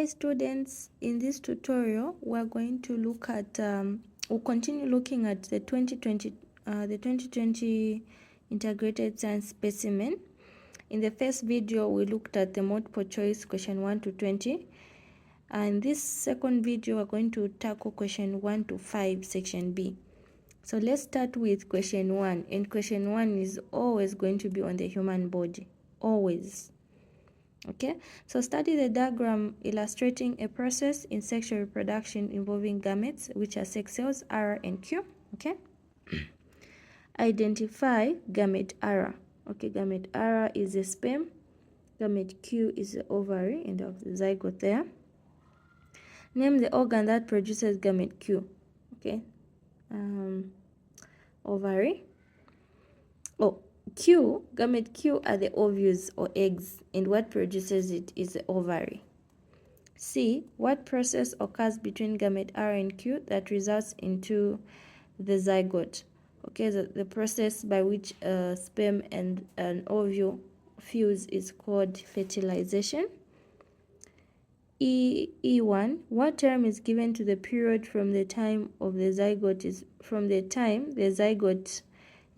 Hi students, in this tutorial we're going to look at we'll continue looking at the 2020 integrated science specimen. In the first video we looked at the multiple choice question 1 to 20, and this second video we're going to tackle question 1 to 5 section B. So let's start with question 1, and question 1 is always going to be on the human body, always. Okay, so study the diagram illustrating a process in sexual reproduction involving gametes, which are sex cells R and Q. Okay, identify gamete R. Okay, gamete R is the sperm, gamete Q is the ovary and of the zygote there. Name the organ that produces gamete Q. Okay, ovary. Oh, gamete Q are the ovules or eggs, and what produces it is the ovary. C, what process occurs between gamete R and Q that results into the zygote? Okay, the process by which a sperm and an ovule fuse is called fertilization. E1, what term is given to the period from the time of the zygote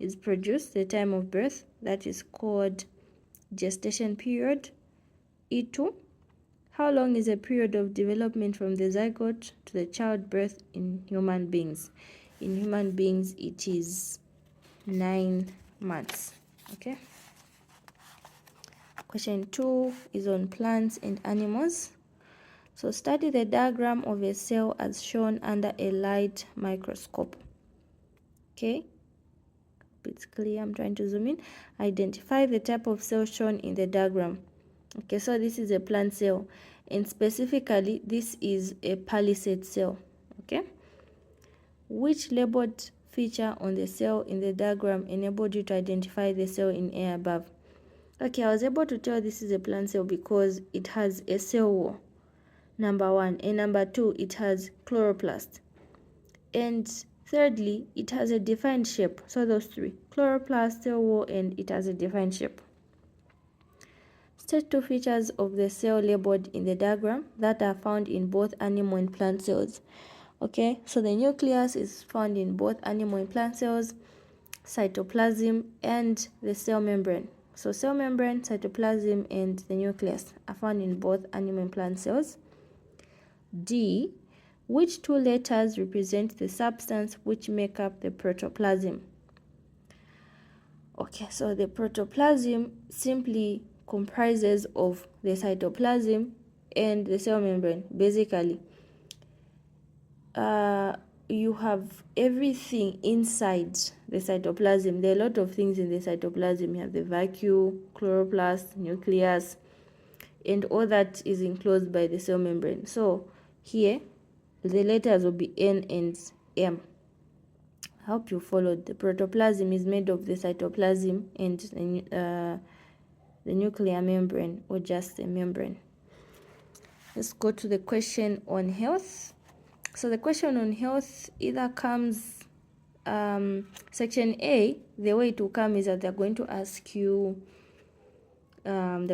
is produced, the time of birth, that is called gestation period. E2, how long is a period of development from the zygote to the childbirth in human beings? In human beings it is 9 months. Okay. Question 2 is on plants and animals. So study the diagram of a cell as shown under a light microscope. Okay, it's clear. I'm trying to zoom in. Identify the type of cell shown in the diagram. Okay, so this is a plant cell, and specifically this is a palisade cell. Okay, which labeled feature on the cell in the diagram enabled you to identify the cell in A above? Okay, I was able to tell this is a plant cell because it has a cell wall, number 1, and number 2, it has chloroplast, and thirdly, it has a defined shape. So those 3, chloroplast, cell wall, and it has a defined shape. State 2 features of the cell labeled in the diagram that are found in both animal and plant cells. Okay, so the nucleus is found in both animal and plant cells, cytoplasm, and the cell membrane. So cell membrane, cytoplasm, and the nucleus are found in both animal and plant cells. D, which 2 letters represent the substance which make up the protoplasm? Okay, so the protoplasm simply comprises of the cytoplasm and the cell membrane. Basically, you have everything inside the cytoplasm. There are a lot of things in the cytoplasm. You have the vacuole, chloroplast, nucleus, and all that is enclosed by the cell membrane. So here the letters will be N and M. I hope you followed. The protoplasm is made of the cytoplasm and the nuclear membrane, or just the membrane. Let's go to the question on health. So the question on health either comes section A, the way it will come is that they're going to ask you on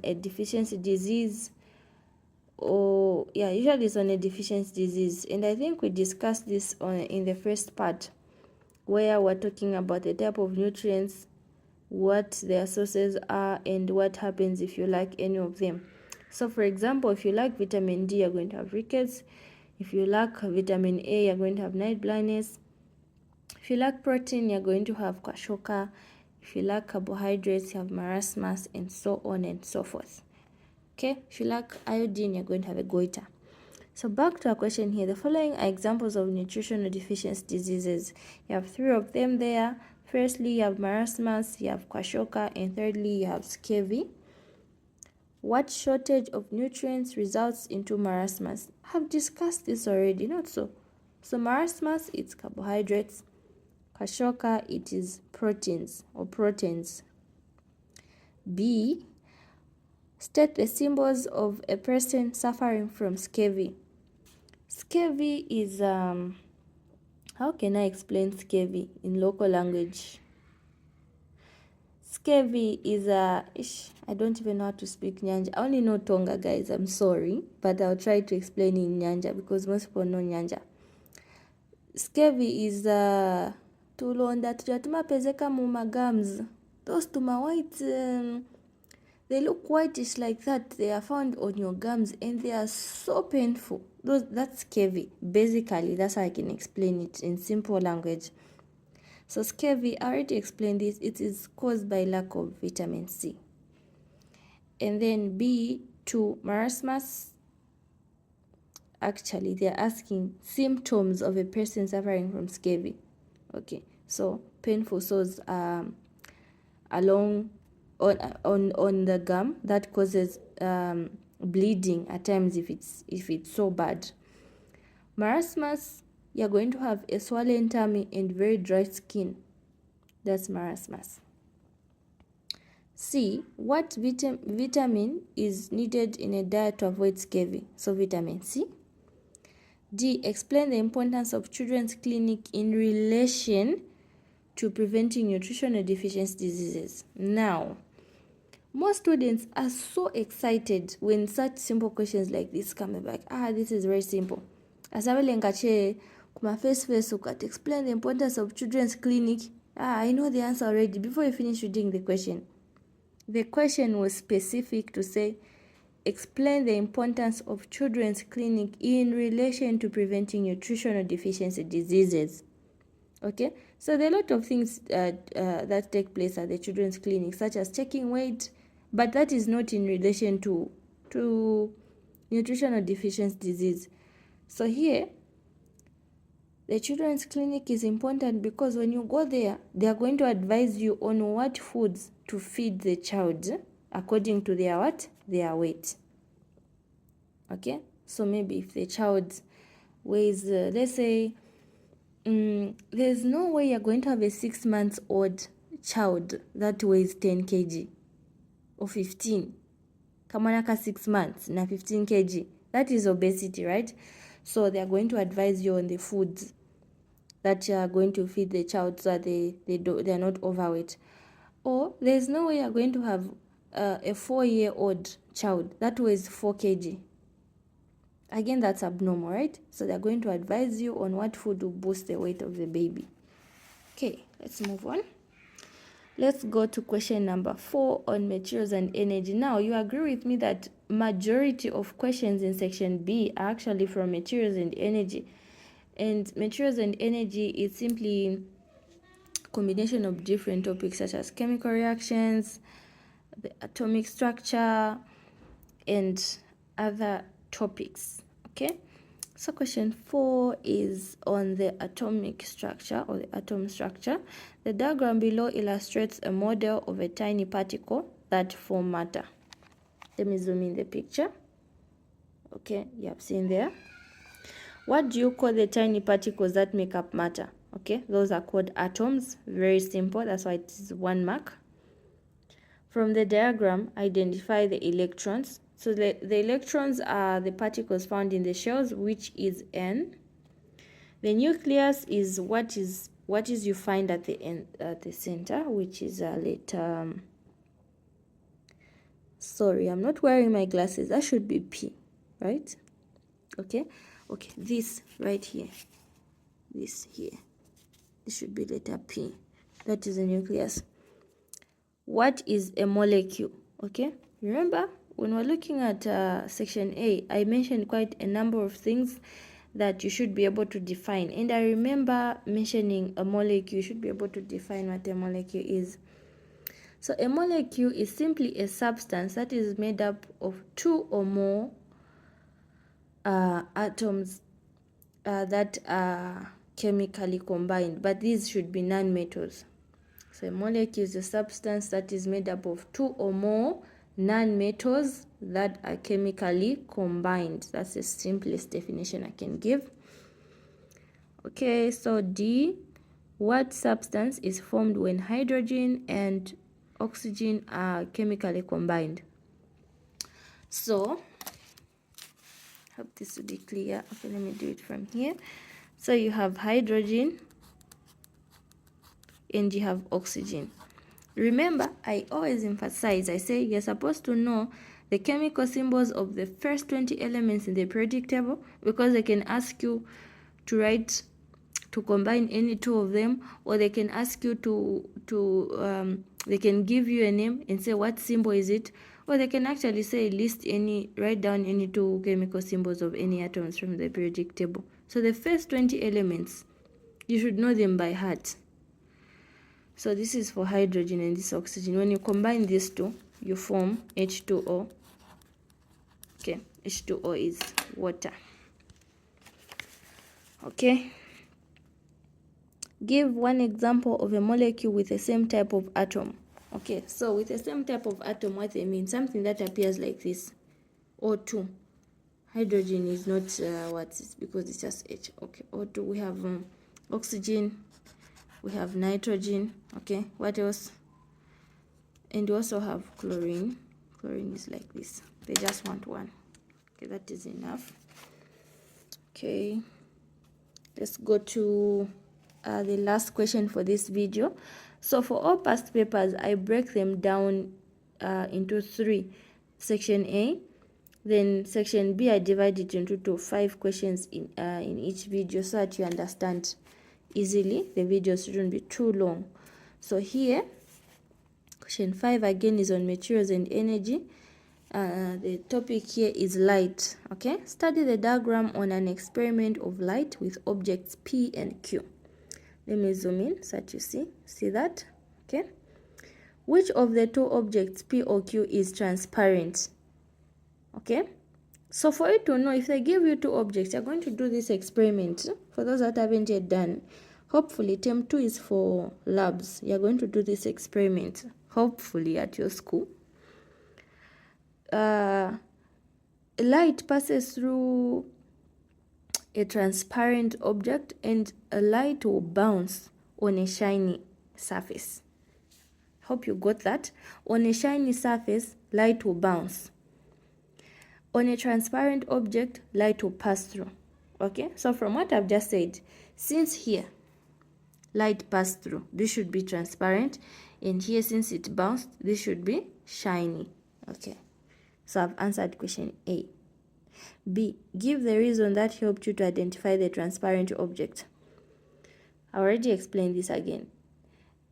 a deficiency disease, or usually it's on a deficiency disease, and I think we discussed this in the first part, where we're talking about the type of nutrients, what their sources are, and what happens if you lack any of them. So for example, if you lack vitamin D, you're going to have rickets. If you lack vitamin A, you're going to have night blindness. If you lack protein, you're going to have kwashiorkor. If you lack carbohydrates, you have marasmus, and so on and so forth. Okay, if you lack iodine, you're going to have a goiter. So back to our question here. The following are examples of nutritional deficiency diseases. You have 3 of them there. Firstly, you have marasmus, you have kwashiorkor, and thirdly, you have scurvy. What shortage of nutrients results into marasmus? I have discussed this already, not so. So marasmus, it's carbohydrates. Kwashiorkor, it is proteins or proteins. B, state the symbols of a person suffering from scurvy. Scurvy is how can I explain scurvy in local language? Scurvy is a... I don't even know how to speak Nyanja. I only know Tonga, guys. I'm sorry. But I'll try to explain in Nyanja because most people know Nyanja. Scurvy is tulonda tuja tumapezeka mu magums. Those tuma white, they look whitish like that. They are found on your gums and they are so painful. That's scurvy. Basically, that's how I can explain it in simple language. So scurvy, I already explained this. It is caused by lack of vitamin C. And then B2, marasmus. Actually, they're asking symptoms of a person suffering from scurvy. Okay, so painful sores along on the gum that causes bleeding at times if it's so bad. Marasmus, you're going to have a swollen tummy and very dry skin. That's marasmus. C, what vitamin is needed in a diet to avoid scurvy? So vitamin C. D, explain the importance of children's clinic in relation to preventing nutritional deficiency diseases. Now, most students are so excited when such simple questions like this come back. This is very simple. Asabele kuma face ukat explain the importance of children's clinic. I know the answer already before you finish reading the question. The question was specific to say, explain the importance of children's clinic in relation to preventing nutritional deficiency diseases. Okay, so there are a lot of things that take place at the children's clinic, such as checking weight, but that is not in relation to nutritional deficiency disease. So here, the children's clinic is important because when you go there, they are going to advise you on what foods to feed the child according to their what? Their weight. Okay, so maybe if the child weighs, let's say, there's no way you're going to have a 6-month-old child that weighs 10 kg or 15. Kamanaka 6 months na 15 kg. That is obesity, right? So they are going to advise you on the foods that you are going to feed the child so that they are not overweight. Or there's no way you're going to have a 4-year-old child that weighs 4 kg. Again, that's abnormal, right? So they're going to advise you on what food will boost the weight of the baby. Okay, let's move on. Let's go to question number 4 on materials and energy. Now, you agree with me that majority of questions in section B are actually from materials and energy. And materials and energy is simply a combination of different topics such as chemical reactions, the atomic structure, and other topics. Okay, so question 4 is on the atomic structure or the atom structure. The diagram below illustrates a model of a tiny particle that form matter. Let me zoom in the picture. Okay, you have seen there. What do you call the tiny particles that make up matter? Okay, those are called atoms. Very simple, that's why it is 1 mark. From the diagram, identify the electrons. So the electrons are the particles found in the shells, which is N. The nucleus is what is you find at the end, at the center, which is a letter. Sorry, I'm not wearing my glasses. That should be P, right? Okay, this right here, this here, this should be letter P. That is a nucleus. What is a molecule? Okay, remember when we're looking at section A, I mentioned quite a number of things that you should be able to define, and I remember mentioning a molecule. You should be able to define what a molecule is. So a molecule is simply a substance that is made up of 2 or more atoms that are chemically combined, but these should be non-metals. So a molecule is a substance that is made up of 2 or more non-metals that are chemically combined. That's the simplest definition I can give. Okay, so D, what substance is formed when hydrogen and oxygen are chemically combined? So, hope this will be clear. Okay, let me do it from here. So you have hydrogen and you have oxygen. Remember, I always emphasize, I say you're supposed to know the chemical symbols of the first 20 elements in the periodic table, because they can ask you to write, to combine any two of them, or they can ask you they can give you a name and say what symbol is it, or they can actually say write down any two chemical symbols of any atoms from the periodic table. So the first 20 elements, you should know them by heart. So this is for hydrogen and this oxygen. When you combine these two, you form H2O. Okay, H2O is water. Okay. Give one example of a molecule with the same type of atom. Okay, so with the same type of atom, what they mean? Something that appears like this, O2. Hydrogen is not what is, because it's just H. Okay, O2. We have oxygen. We have nitrogen. Okay, what else? And we also have chlorine. Chlorine is like this. They just want one. Okay, that is enough. Okay, let's go to the last question for this video. So for all past papers, I break them down into 3. Section A, then section B, I divide it into 5 questions in each video, so that you understand easily. The videos shouldn't be too long. So here, question 5 again is on materials and energy. The topic here is light. Okay, study the diagram on an experiment of light with objects P and Q. Let me zoom in so that you see that. Okay, which of the two objects P or Q is transparent? Okay, so for you to know, if they give you 2 objects, you're going to do this experiment. For those that haven't yet done, hopefully term 2 is for labs. You're going to do this experiment, hopefully at your school. Light passes through a transparent object and a light will bounce on a shiny surface. Hope you got that. On a shiny surface, light will bounce. On a transparent object, light will pass through. Okay, so from what I've just said, since here light passed through, this should be transparent, and here since it bounced, this should be shiny. Okay, so I've answered question A. B, give the reason that helped you to identify the transparent object. I already explained this again.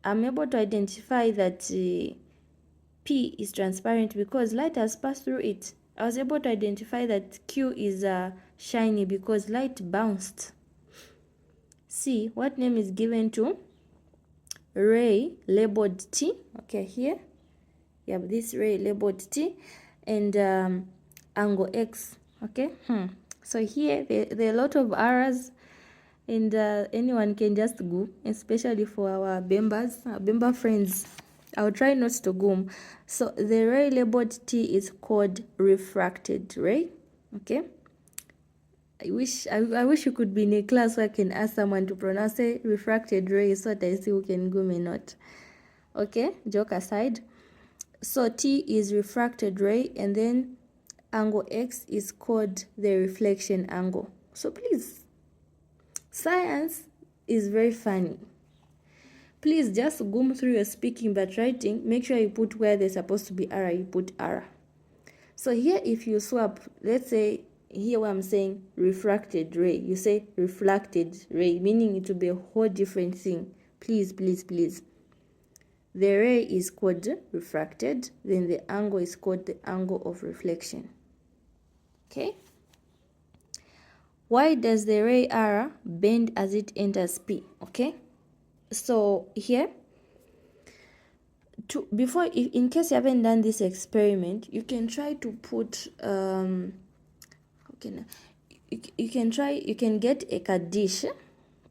I'm able to identify that P is transparent because light has passed through it. I was able to identify that Q is shiny because light bounced. C, what name is given to ray labeled T? Okay, here you have this ray labeled T and angle X. Okay, so here there are a lot of errors, and anyone can just go, especially for our Bemba friends. I'll try not to go. So the ray labeled T is called refracted ray. Okay, I wish you could be in a class where I can ask someone to pronounce a refracted ray so that I see who can go or not. Okay, joke aside. So T is refracted ray, and then angle X is called the reflection angle. So please, science is very funny. Please just go through your speaking, but writing, make sure you put where there's supposed to be error, you put error. So here if you swap, let's say here where I'm saying refracted ray, you say reflected ray, meaning it will be a whole different thing. Please, please, please. The ray is called refracted, then the angle is called the angle of reflection. Okay. Why does the ray R bend as it enters P? Okay. So here, before, in case you haven't done this experiment, you can try to put you can get a dish,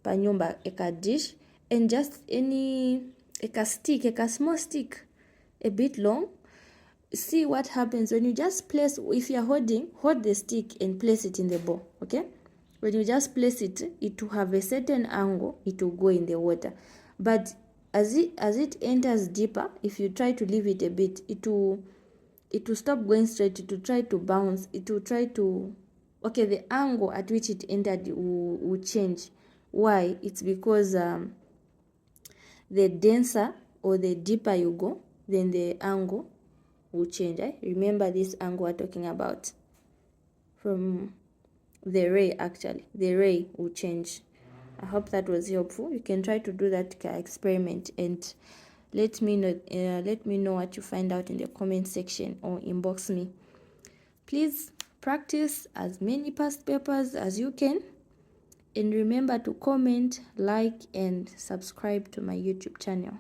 panyumba, a dish, and just a small stick, a bit long. See what happens when you just place, if you're hold the stick and place it in the bowl. Okay, when you just place it, it will have a certain angle, it will go in the water. But as it enters deeper, if you try to leave it a bit, it will stop going straight, it will try to bounce, it will try to, okay, the angle at which it entered will change. Why? It's because the denser or the deeper you go, then the angle will change. Remember this angle we're talking about from the ray. Actually, the ray will change. I hope that was helpful. You can try to do that experiment and let me know what you find out in the comment section or inbox me. Please practice as many past papers as you can, and remember to comment, like, and subscribe to my YouTube channel.